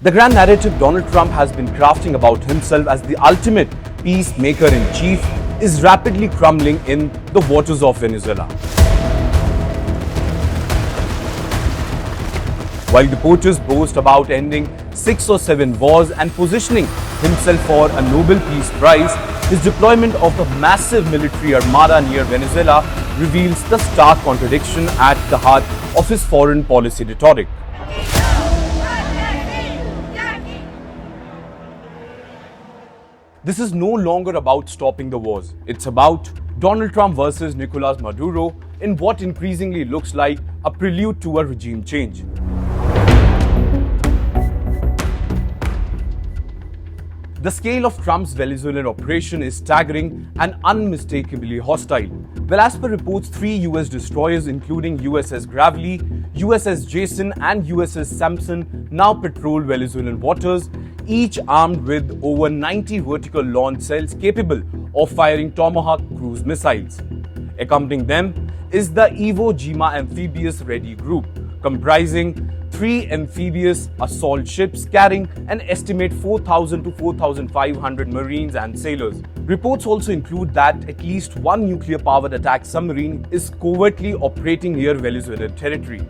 The grand narrative Donald Trump has been crafting about himself as the ultimate peacemaker-in-chief is rapidly crumbling in the waters of Venezuela. While the POTUS boast about ending 6 or 7 wars and positioning himself for a Nobel Peace Prize, his deployment of a massive military armada near Venezuela reveals the stark contradiction at the heart of his foreign policy rhetoric. This is no longer about stopping the wars. It's about Donald Trump versus Nicolas Maduro in what increasingly looks like a prelude to a regime change. The scale of Trump's Venezuelan operation is staggering and unmistakably hostile. Well, as per reports, 3 US destroyers including USS Gravely, USS Jason and USS Samson now patrol Venezuelan waters, each armed with over 90 vertical launch cells capable of firing Tomahawk cruise missiles. Accompanying them is the Iwo Jima amphibious ready group, comprising 3 amphibious assault ships carrying an estimate 4,000 to 4,500 Marines and sailors. Reports also include that at least 1 nuclear-powered attack submarine is covertly operating near Venezuelan territory.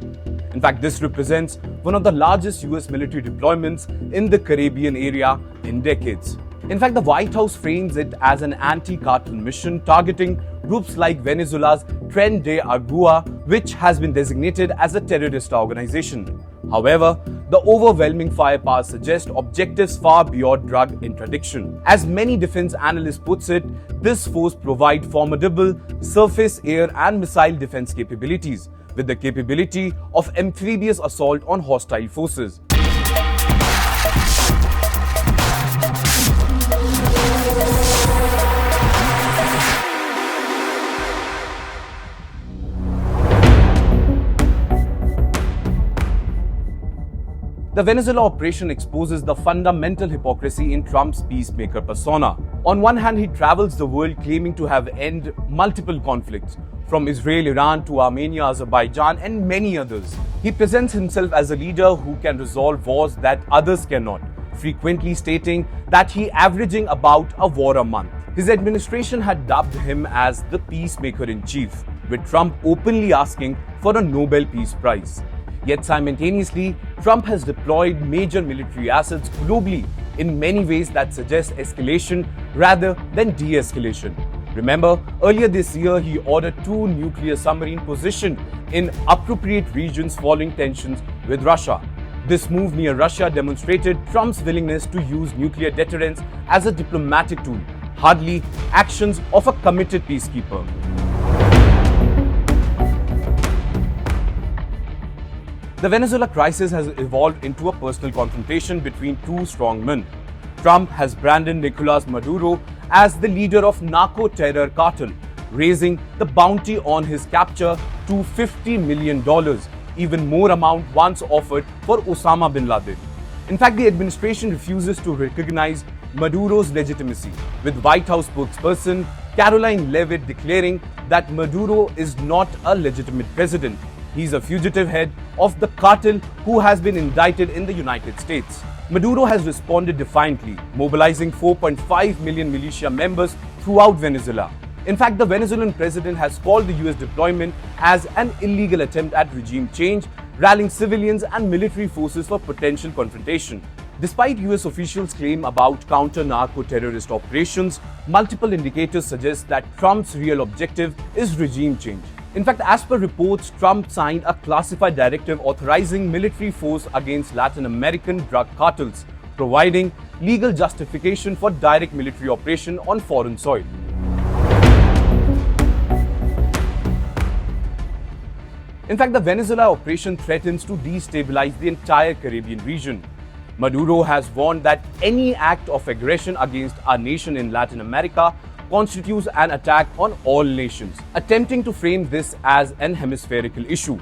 In fact, this represents one of the largest US military deployments in the Caribbean area in decades. In fact, the White House frames it as an anti-cartel mission targeting groups like Venezuela's Tren de Aragua, which has been designated as a terrorist organization. However, the overwhelming firepower suggests objectives far beyond drug interdiction. As many defense analysts puts it, this force provides formidable surface, air and missile defense capabilities, with the capability of amphibious assault on hostile forces. The Venezuela operation exposes the fundamental hypocrisy in Trump's peacemaker persona. On one hand, he travels the world claiming to have ended multiple conflicts, from Israel, Iran to Armenia, Azerbaijan and many others. He presents himself as a leader who can resolve wars that others cannot, frequently stating that he averaging about a war a month. His administration had dubbed him as the peacemaker-in-chief, with Trump openly asking for a Nobel Peace Prize. Yet simultaneously, Trump has deployed major military assets globally in many ways that suggest escalation rather than de-escalation. Remember, earlier this year, he ordered 2 nuclear submarines positioned in appropriate regions following tensions with Russia. This move near Russia demonstrated Trump's willingness to use nuclear deterrence as a diplomatic tool, hardly actions of a committed peacekeeper. The Venezuela crisis has evolved into a personal confrontation between 2 strong men. Trump has branded Nicolas Maduro as the leader of narco-terror cartel, raising the bounty on his capture to $50 million, even more amount once offered for Osama bin Laden. In fact, the administration refuses to recognize Maduro's legitimacy, with White House spokesperson Caroline Leavitt declaring that Maduro is not a legitimate president. He's a fugitive head of the cartel who has been indicted in the United States. Maduro has responded defiantly, mobilizing 4.5 million militia members throughout Venezuela. In fact, the Venezuelan president has called the US deployment as an illegal attempt at regime change, rallying civilians and military forces for potential confrontation. Despite US officials' claim about counter-narco-terrorist operations, multiple indicators suggest that Trump's real objective is regime change. In fact, as per reports, Trump signed a classified directive authorizing military force against Latin American drug cartels, providing legal justification for direct military operation on foreign soil. In fact, the Venezuela operation threatens to destabilize the entire Caribbean region. Maduro has warned that any act of aggression against our nation in Latin America constitutes an attack on all nations, attempting to frame this as an hemispherical issue.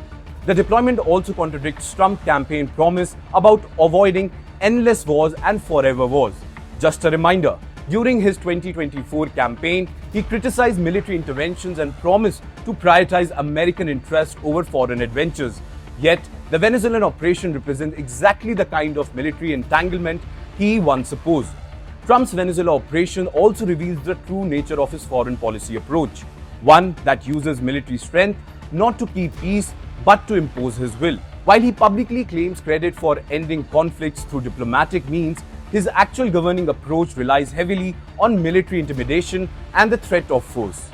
The deployment also contradicts Trump's campaign promise about avoiding endless wars and forever wars. Just a reminder, during his 2024 campaign, he criticized military interventions and promised to prioritize American interests over foreign adventures, Yet, the Venezuelan operation represents exactly the kind of military entanglement he once opposed. Trump's Venezuela operation also reveals the true nature of his foreign policy approach, one that uses military strength not to keep peace but to impose his will. While he publicly claims credit for ending conflicts through diplomatic means, his actual governing approach relies heavily on military intimidation and the threat of force.